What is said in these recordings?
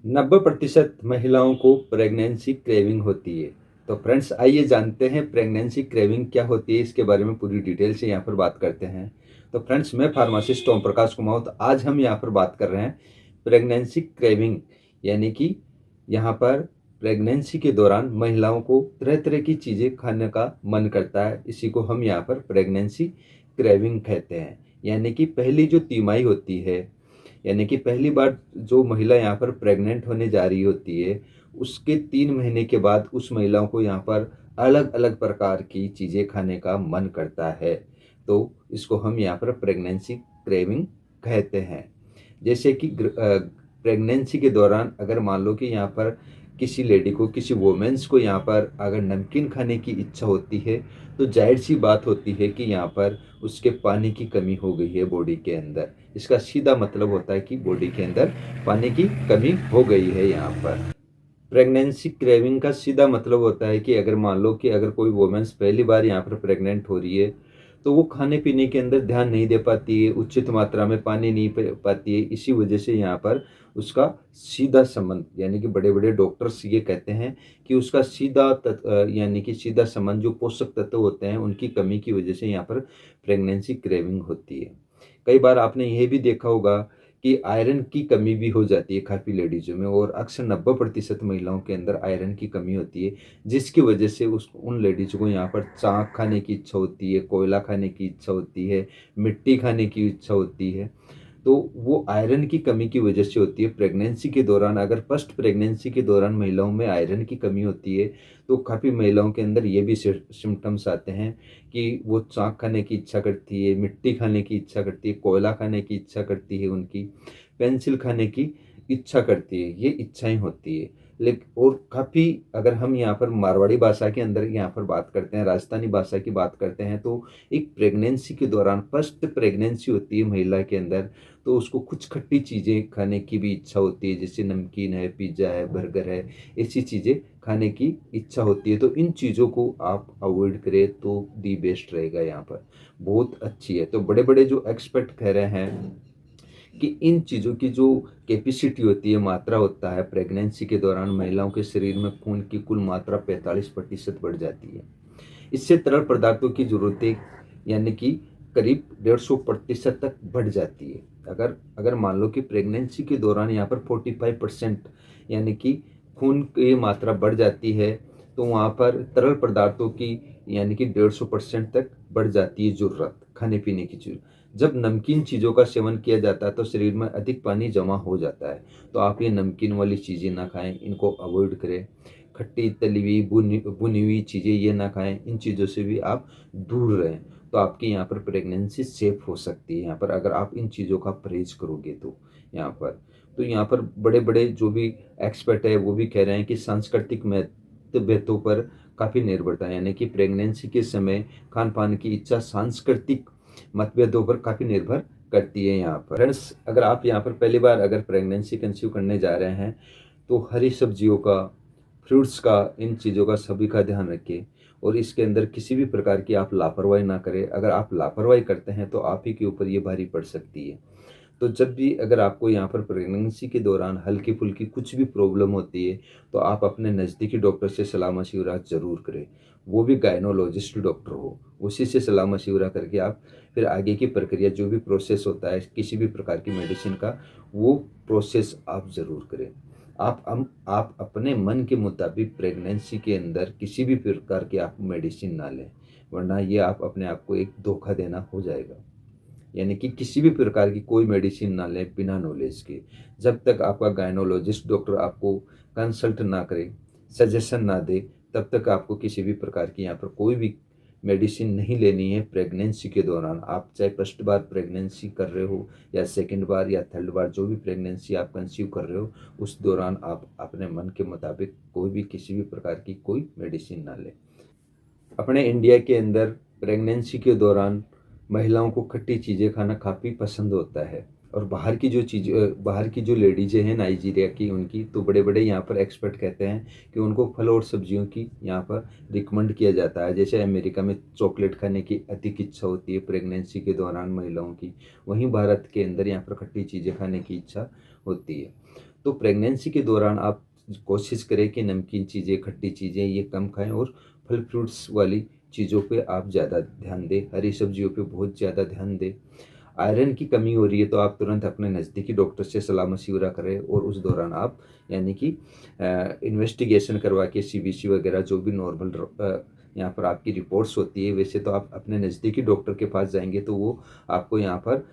90% महिलाओं को pregnancy craving होती है। तो फ्रेंड्स, आइए जानते हैं प्रेगनेंसी क्रेविंग क्या होती है, इसके बारे में पूरी डिटेल से यहाँ पर बात करते हैं। तो फ्रेंड्स, मैं फार्मासिस्ट ओम प्रकाश कुमावत, आज हम यहाँ पर बात कर रहे हैं प्रेगनेंसी क्रेविंग, यानी कि यहाँ पर प्रेगनेंसी के दौरान महिलाओं को तरह तरह की चीज़ें खाने का मन करता है। इसी को हम यहाँ पर प्रेगनेंसी क्रेविंग कहते हैं। यानी कि पहली जो तिमाही होती है, यानी कि पहली बार जो महिला यहाँ पर प्रेग्नेंट होने जा रही होती है, उसके 3 महीने के बाद उस महिलाओं को यहाँ पर अलग अलग प्रकार की चीज़ें खाने का मन करता है। तो इसको हम यहाँ पर प्रेगनेंसी क्रेविंग कहते हैं। जैसे कि प्रेगनेंसी के दौरान अगर मान लो कि यहाँ पर किसी लेडी को, किसी वोमेंस को यहाँ पर अगर नमकीन खाने की इच्छा होती है, तो जाहिर सी बात होती है कि यहाँ पर उसके पानी की कमी हो गई है बॉडी के अंदर। इसका सीधा मतलब होता है कि बॉडी के अंदर पानी की कमी हो गई है। यहाँ पर प्रेगनेंसी क्रेविंग का सीधा मतलब होता है कि अगर मान लो कि अगर कोई वोमेंस पहली बार यहाँ पर प्रेग्नेंट हो रही है, तो वो खाने पीने के अंदर ध्यान नहीं दे पाती है, उचित मात्रा में पानी नहीं पी पाती है। इसी वजह से यहाँ पर उसका सीधा संबंध, यानी कि बड़े बड़े डॉक्टर्स ये कहते हैं कि उसका यानी कि सीधा संबंध जो पोषक तत्व होते हैं उनकी कमी की वजह से यहाँ पर प्रेगनेंसी क्रेविंग होती है। कई बार आपने ये भी देखा होगा कि आयरन की कमी भी हो जाती है काफ़ी लेडीज़ों में, और अक्सर 90% महिलाओं के अंदर आयरन की कमी होती है, जिसकी वजह से उस उन लेडीज़ों को यहाँ पर चाक खाने की इच्छा होती है, कोयला खाने की इच्छा होती है, मिट्टी खाने की इच्छा होती है। तो वो आयरन की कमी की वजह से होती है। प्रेगनेंसी के दौरान, अगर फर्स्ट प्रेगनेंसी के दौरान महिलाओं में आयरन की कमी होती है, तो काफ़ी महिलाओं के अंदर ये भी सिम्टम्स आते हैं कि वो चाक खाने की इच्छा करती है, मिट्टी खाने की इच्छा करती है, कोयला खाने की इच्छा करती है, उनकी पेंसिल खाने की इच्छा करती है। ये इच्छाएं होती है। लेकिन और काफ़ी, अगर हम यहाँ पर मारवाड़ी भाषा के अंदर यहाँ पर बात करते हैं, राजस्थानी भाषा की बात करते हैं, तो एक प्रेगनेंसी के दौरान फर्स्ट प्रेगनेंसी होती है महिला के अंदर, तो उसको कुछ खट्टी चीज़ें खाने की भी इच्छा होती है, जैसे नमकीन है, पिज़्ज़ा है, बर्गर है, ऐसी चीज़ें खाने की इच्छा होती है। तो इन चीज़ों को आप अवॉइड करें तो दी बेस्ट रहेगा। यहाँ पर बहुत अच्छी है। तो बड़े बड़े जो एक्सपर्ट कह रहे हैं कि इन चीज़ों की जो कैपेसिटी होती है, मात्रा होता है, प्रेगनेंसी के दौरान महिलाओं के शरीर में खून की कुल मात्रा 45% बढ़ जाती है। इससे तरल पदार्थों की ज़रूरतें, यानी कि करीब 150% तक बढ़ जाती है। अगर अगर मान लो कि प्रेगनेंसी के दौरान यहाँ पर 45%, यानी कि खून की मात्रा बढ़ जाती है, तो वहाँ पर तरल पदार्थों की, यानी कि 150% तक बढ़ जाती है ज़रूरत, खाने पीने की चीज़। जब नमकीन चीज़ों का सेवन किया जाता है तो शरीर में अधिक पानी जमा हो जाता है। तो आप ये नमकीन वाली चीज़ें ना खाएं, इनको अवॉइड करें। खट्टी तली हुई भुनी भुनी हुई चीज़ें ये ना खाएं, इन चीज़ों से भी आप दूर रहें। तो आपकी यहाँ पर प्रेगनेंसी सेफ हो सकती है, यहाँ पर अगर आप इन चीज़ों का परहेज करोगे तो। यहाँ पर तो यहाँ पर बड़े बड़े जो भी एक्सपर्ट है वो भी कह रहे हैं कि सांस्कृतिक मतभेदों पर काफ़ी निर्भरता है, यानी कि प्रेगनेंसी के समय खान पान की इच्छा सांस्कृतिक मतभेदों पर काफ़ी निर्भर करती है। यहाँ पर फ्रेंड्स, अगर आप यहाँ पर पहली बार अगर प्रेगनेंसी कंसीव करने जा रहे हैं, तो हरी सब्जियों का, फ्रूट्स का, इन चीज़ों का सभी का ध्यान रखें, और इसके अंदर किसी भी प्रकार की आप लापरवाही ना करें। अगर आप लापरवाही करते हैं तो आप ही के ऊपर ये भारी पड़ सकती है। तो जब भी अगर आपको यहाँ पर प्रेगनेंसी के दौरान हल्की फुल्की कुछ भी प्रॉब्लम होती है, तो आप अपने नज़दीकी डॉक्टर से सलाह मशवरा ज़रूर करें। वो भी गायनोलॉजिस्ट डॉक्टर हो, उसी से सलाह मशवरा करके आप फिर आगे की प्रक्रिया, जो भी प्रोसेस होता है किसी भी प्रकार की मेडिसिन का, वो प्रोसेस आप ज़रूर करें। आप अपने मन के मुताबिक प्रेगनेंसी के अंदर किसी भी प्रकार की आप मेडिसिन ना लें, वरना ये आप अपने आप को एक धोखा देना हो जाएगा। यानी कि किसी भी प्रकार की कोई मेडिसिन ना लें बिना नॉलेज के। जब तक आपका गायनोलॉजिस्ट डॉक्टर आपको कंसल्ट ना करे, सजेशन ना दे, तब तक आपको किसी भी प्रकार की यहाँ पर कोई भी मेडिसिन नहीं लेनी है प्रेगनेंसी के दौरान। आप चाहे फर्स्ट बार प्रेगनेंसी कर रहे हो, या सेकंड बार या थर्ड बार, जो भी प्रेगनेंसी आप कंसीव कर रहे हो, उस दौरान आप अपने मन के मुताबिक कोई भी किसी भी प्रकार की कोई मेडिसिन ना लें। अपने इंडिया के अंदर प्रेगनेंसी के दौरान महिलाओं को खट्टी चीज़ें खाना काफ़ी पसंद होता है, और बाहर की जो लेडीज़ें हैं नाइजीरिया की, उनकी तो बड़े बड़े यहाँ पर एक्सपर्ट कहते हैं कि उनको फल और सब्जियों की यहाँ पर रिकमेंड किया जाता है। जैसे अमेरिका में चॉकलेट खाने की अधिक इच्छा होती है प्रेगनेंसी के दौरान महिलाओं की, वहीं भारत के अंदर यहाँ पर खट्टी चीज़ें खाने की इच्छा होती है। तो प्रेगनेंसी के दौरान आप कोशिश करें कि नमकीन चीज़ें, खट्टी चीज़ें ये कम खाएं और फल फ्रूट्स वाली चीज़ों पे आप ज़्यादा ध्यान दें, हरी सब्जियों पे बहुत ज़्यादा ध्यान दें। आयरन की कमी हो रही है तो आप तुरंत अपने नज़दीकी डॉक्टर से सलाह मशवरा करें और उस दौरान आप यानी कि इन्वेस्टिगेशन करवा के सीबीसी वगैरह जो भी नॉर्मल यहाँ पर आपकी रिपोर्ट्स होती है, वैसे तो आप अपने नज़दीकी डॉक्टर के पास जाएंगे तो वो आपको यहाँ पर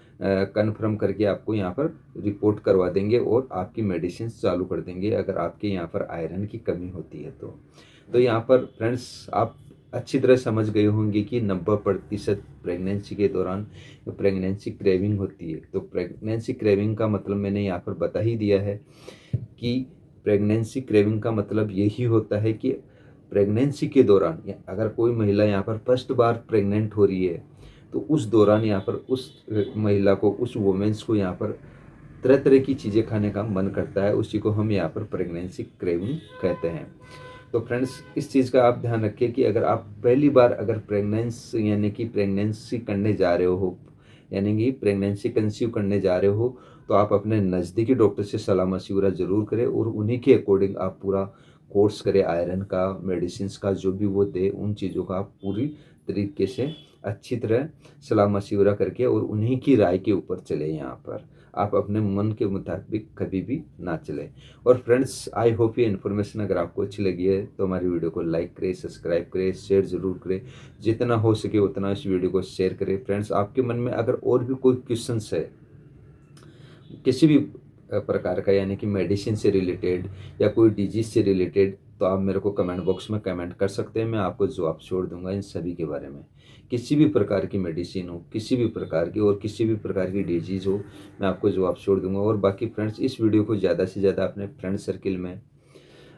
कन्फर्म करके आपको यहाँ पर रिपोर्ट करवा देंगे और आपकी मेडिसिन चालू कर देंगे अगर आपके यहाँ पर आयरन की कमी होती है तो यहाँ पर फ्रेंड्स आप अच्छी तरह समझ गए होंगे कि 90% प्रेगनेंसी के दौरान प्रेगनेंसी क्रेविंग होती है। तो प्रेगनेंसी क्रेविंग का मतलब मैंने यहाँ पर बता ही दिया है कि प्रेगनेंसी क्रेविंग का मतलब यही होता है कि प्रेगनेंसी के दौरान अगर कोई महिला यहाँ पर फर्स्ट बार प्रेग्नेंट हो रही है तो उस दौरान यहाँ पर उस महिला को, उस वुमेन्स को यहाँ पर तरह तरह की चीज़ें खाने का मन करता है, उसी को हम यहाँ पर प्रेगनेंसी क्रेविंग कहते हैं। तो फ्रेंड्स इस चीज़ का आप ध्यान रखिए कि अगर आप पहली बार अगर प्रेगनेंसी करने जा रहे हो, यानी कि प्रेगनेंसी कंसीव करने जा रहे हो, तो आप अपने नज़दीकी डॉक्टर से सलाह मशवरा ज़रूर करें और उन्हीं के अकॉर्डिंग आप पूरा कोर्स करें आयरन का, मेडिसिन का, जो भी वो दे उन चीज़ों का आप पूरी तरीके से अच्छी तरह सलाह मशवरा करके और उन्हीं की राय के ऊपर चले। यहाँ पर आप अपने मन के मुताबिक कभी भी ना चलें। और फ्रेंड्स आई होप ये इन्फॉर्मेशन अगर आपको अच्छी लगी है तो हमारी वीडियो को लाइक करें, सब्सक्राइब करें, शेयर ज़रूर करें, जितना हो सके उतना इस वीडियो को शेयर करें। फ्रेंड्स आपके मन में अगर और भी कोई क्वेश्चंस है किसी भी प्रकार का, यानी कि मेडिसिन से रिलेटेड या कोई डिजीज़ से रिलेटेड, तो आप मेरे को कमेंट बॉक्स में कमेंट कर सकते हैं, मैं आपको जवाब छोड़ दूंगा इन सभी के बारे में। किसी भी प्रकार की मेडिसिन हो, किसी भी प्रकार की और किसी भी प्रकार की डिजीज़ हो, मैं आपको जवाब छोड़ दूंगा। और बाकी फ्रेंड्स इस वीडियो को ज़्यादा से ज़्यादा अपने फ्रेंड सर्किल में,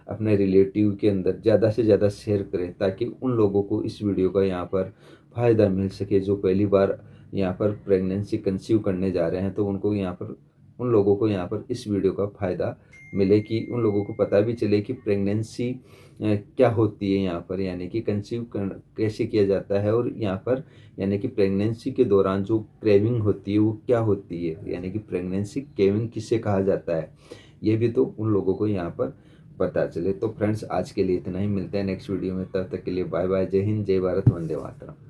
अपने रिलेटिव के अंदर ज़्यादा से ज़्यादा शेयर करें ताकि उन लोगों को इस वीडियो का यहाँ पर फ़ायदा मिल सके जो पहली बार यहाँ पर प्रेगनेंसी कंसीव करने जा रहे हैं। तो उनको यहाँ पर उन लोगों को यहाँ पर इस वीडियो का फ़ायदा मिले कि उन लोगों को पता भी चले कि प्रेगनेंसी क्या होती है यहाँ पर, यानी कि कंसीव कैसे किया जाता है, और यहाँ पर यानी कि प्रेगनेंसी के दौरान जो क्रेविंग होती है वो क्या होती है, यानी कि प्रेगनेंसी क्रेविंग किसे कहा जाता है, ये भी तो उन लोगों को यहाँ पर पता चले। तो फ्रेंड्स आज के लिए इतना ही, मिलते हैं नेक्स्ट वीडियो में, तब तक के लिए बाय बाय, जय हिंद, जय भारत, वंदे मातरम।